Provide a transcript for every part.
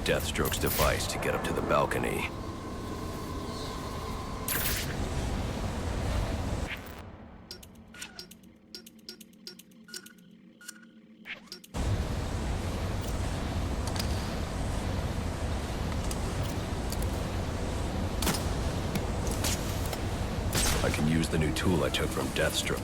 Deathstroke's device to get up to the balcony. I can use the new tool I took from Deathstroke.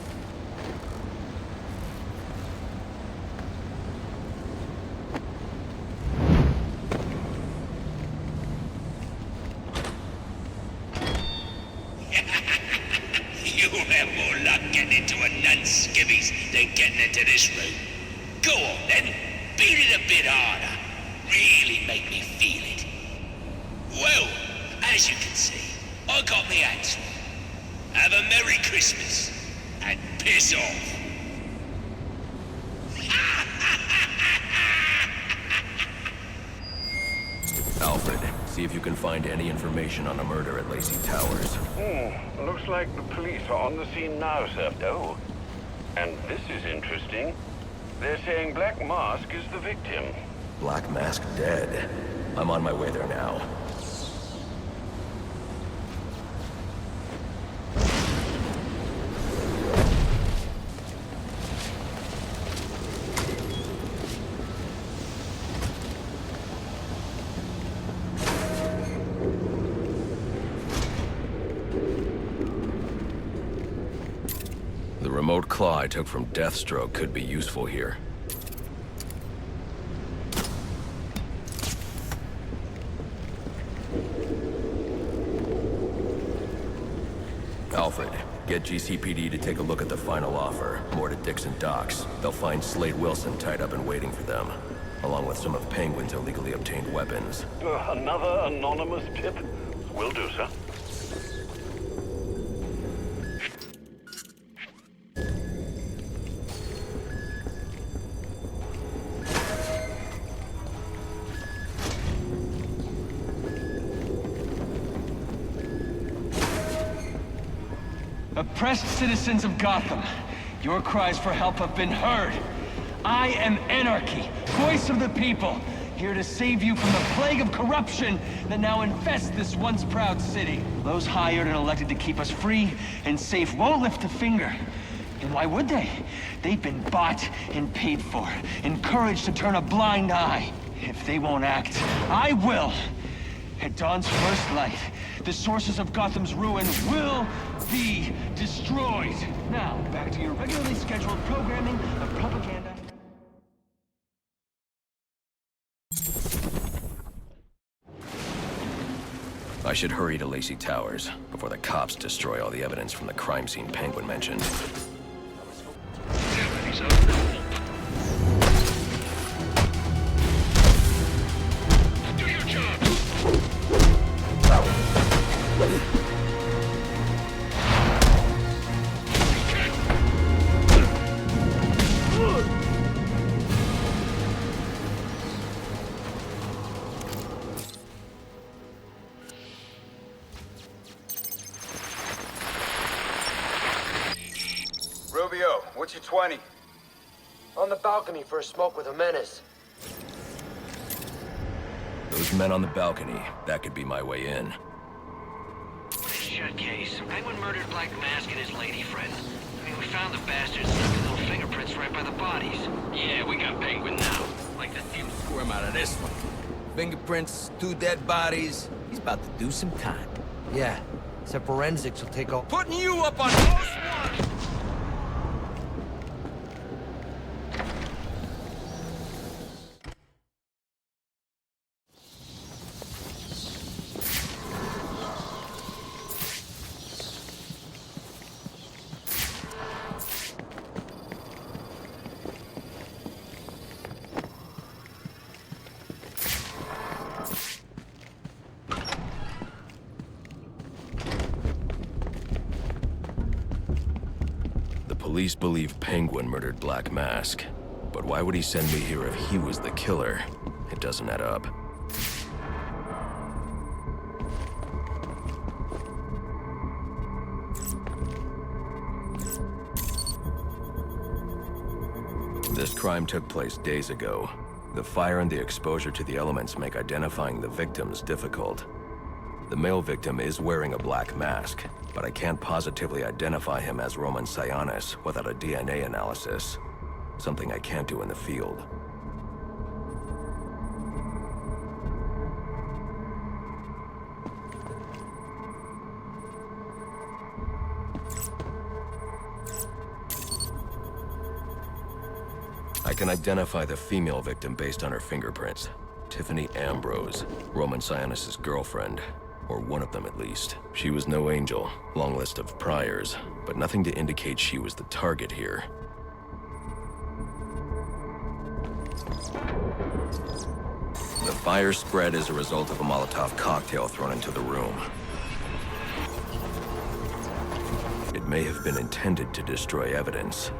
You'll have more luck getting into a nun's skivvies than getting into this room. Go on then, beat it a bit harder. Really make me feel it. Well, as you can see, I got me answer. Have a Merry Christmas, and piss off. Alfred, see if you can find any information on a murder at Lacey Towers. Looks like the police are on the scene now, sir. Oh, and this is interesting. They're saying Black Mask is the victim. Black Mask dead. I'm on my way there now. The remote claw I took from Deathstroke could be useful here. Alfred, get GCPD to take a look at the final offer, more to Dixon Docks. They'll find Slade Wilson tied up and waiting for them, along with some of Penguin's illegally obtained weapons. Another anonymous tip? Will do, sir. Oppressed citizens of Gotham, your cries for help have been heard. I am Anarchy, voice of the people, here to save you from the plague of corruption that now infests this once proud city. Those hired and elected to keep us free and safe won't lift a finger. And why would they? They've been bought and paid for, encouraged to turn a blind eye. If they won't act, I will. At dawn's first light, the sources of Gotham's ruin will be destroyed. Now, back to your regularly scheduled programming of propaganda. I should hurry to Lacey Towers before the cops destroy all the evidence from the crime scene Penguin mentioned. Do your job. Rubio, what's your 20? On the balcony for a smoke with a menace. Those men on the balcony, that could be my way in. Shut case. Penguin murdered Black Mask and his lady friend. I mean, we found the bastards stuck in little fingerprints right by the bodies. Yeah, we got Penguin now. Like to see him squirm out of this one. Fingerprints, 2 dead bodies. He's about to do some time. Yeah, except forensics will take all... Putting you up on most one! Police believe Penguin murdered Black Mask. But why would he send me here if he was the killer? It doesn't add up. This crime took place days ago. The fire and the exposure to the elements make identifying the victims difficult. The male victim is wearing a black mask, but I can't positively identify him as Roman Sionis without a DNA analysis. Something I can't do in the field. I can identify the female victim based on her fingerprints. Tiffany Ambrose, Roman Sionis' girlfriend. Or one of them at least. She was no angel, long list of priors, but nothing to indicate she was the target here. The fire spread as a result of a Molotov cocktail thrown into the room. It may have been intended to destroy evidence.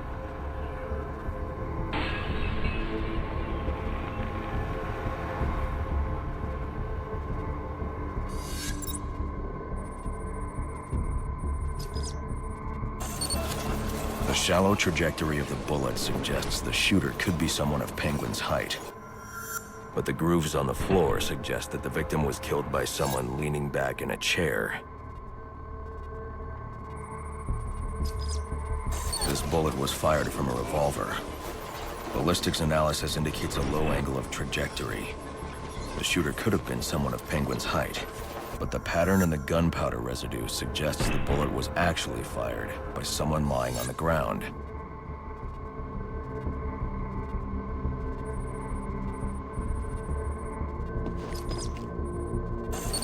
The shallow trajectory of the bullet suggests the shooter could be someone of Penguin's height. But the grooves on the floor suggest that the victim was killed by someone leaning back in a chair. This bullet was fired from a revolver. Ballistics analysis indicates a low angle of trajectory. The shooter could have been someone of Penguin's height. But the pattern in the gunpowder residue suggests the bullet was actually fired by someone lying on the ground.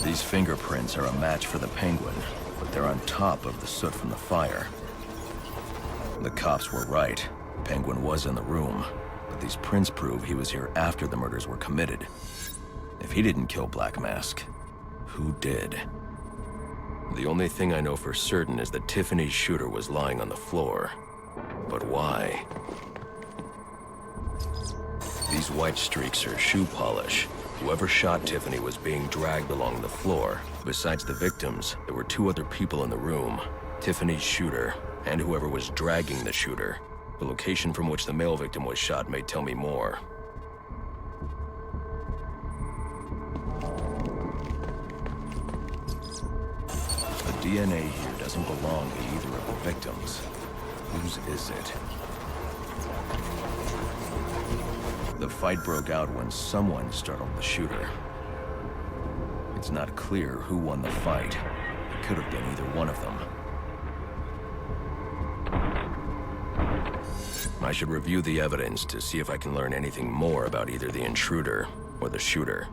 These fingerprints are a match for the Penguin, but they're on top of the soot from the fire. The cops were right. Penguin was in the room, but these prints prove he was here after the murders were committed. If he didn't kill Black Mask, who did? The only thing I know for certain is that Tiffany's shooter was lying on the floor. But why? These white streaks are shoe polish. Whoever shot Tiffany was being dragged along the floor. Besides the victims, there were two other people in the room. Tiffany's shooter, and whoever was dragging the shooter. The location from which the male victim was shot may tell me more. The DNA here doesn't belong to either of the victims. Whose is it? The fight broke out when someone startled the shooter. It's not clear who won the fight. It could have been either one of them. I should review the evidence to see if I can learn anything more about either the intruder or the shooter.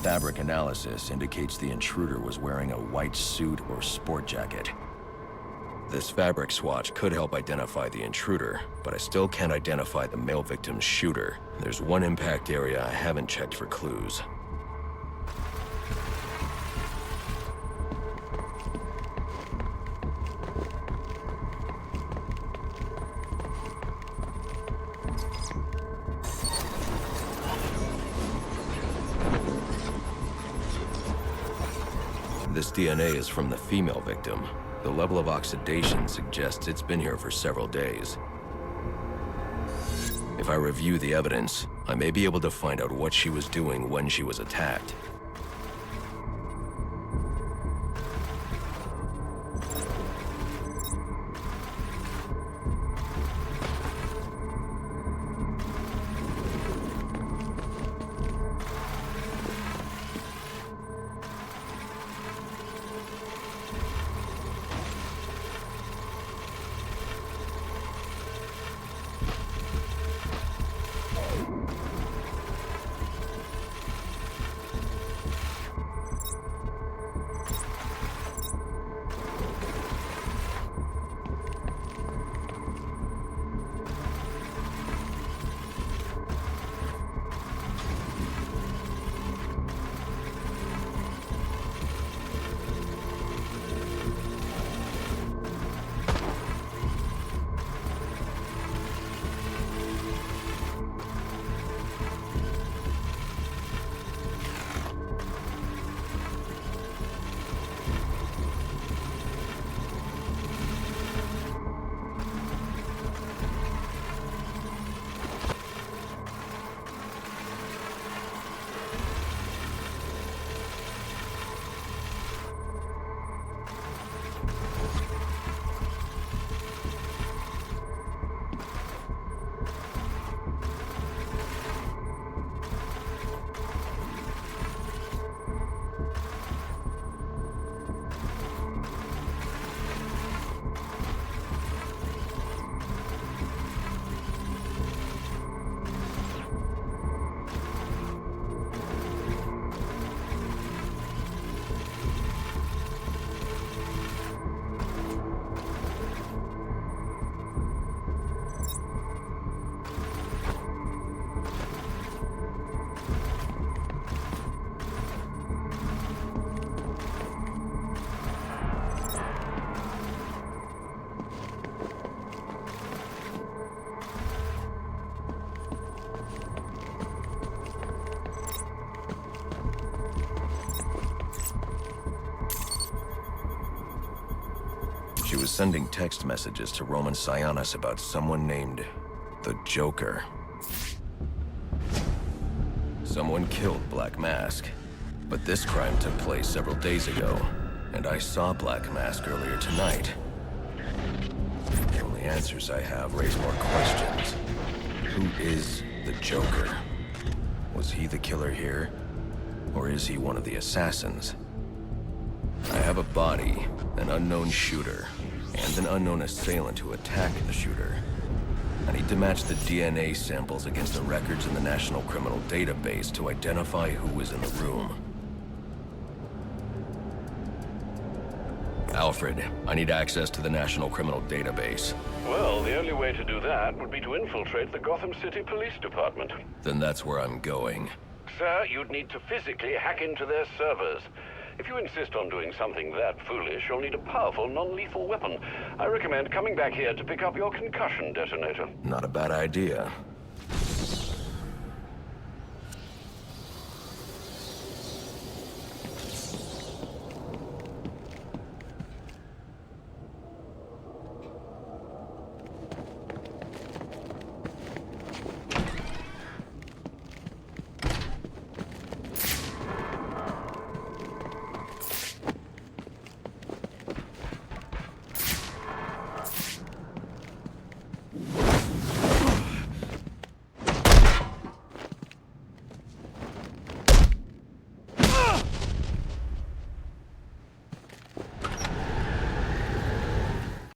Fabric analysis indicates the intruder was wearing a white suit or sport jacket. This fabric swatch could help identify the intruder, but I still can't identify the male victim's shooter. There's one impact area I haven't checked for clues. This DNA is from the female victim. The level of oxidation suggests it's been here for several days. If I review the evidence, I may be able to find out what she was doing when she was attacked. She was sending text messages to Roman Sionis about someone named the Joker. Someone killed Black Mask, but this crime took place several days ago, and I saw Black Mask earlier tonight. The only answers I have raise more questions. Who is the Joker? Was he the killer here? Or is he one of the assassins? I have a body, an unknown shooter, and an unknown assailant who attacked the shooter. I need to match the DNA samples against the records in the National Criminal Database to identify who was in the room. Alfred, I need access to the National Criminal Database. Well, the only way to do that would be to infiltrate the Gotham City Police Department. Then that's where I'm going. Sir, you'd need to physically hack into their servers. If you insist on doing something that foolish, you'll need a powerful, non-lethal weapon. I recommend coming back here to pick up your concussion detonator. Not a bad idea.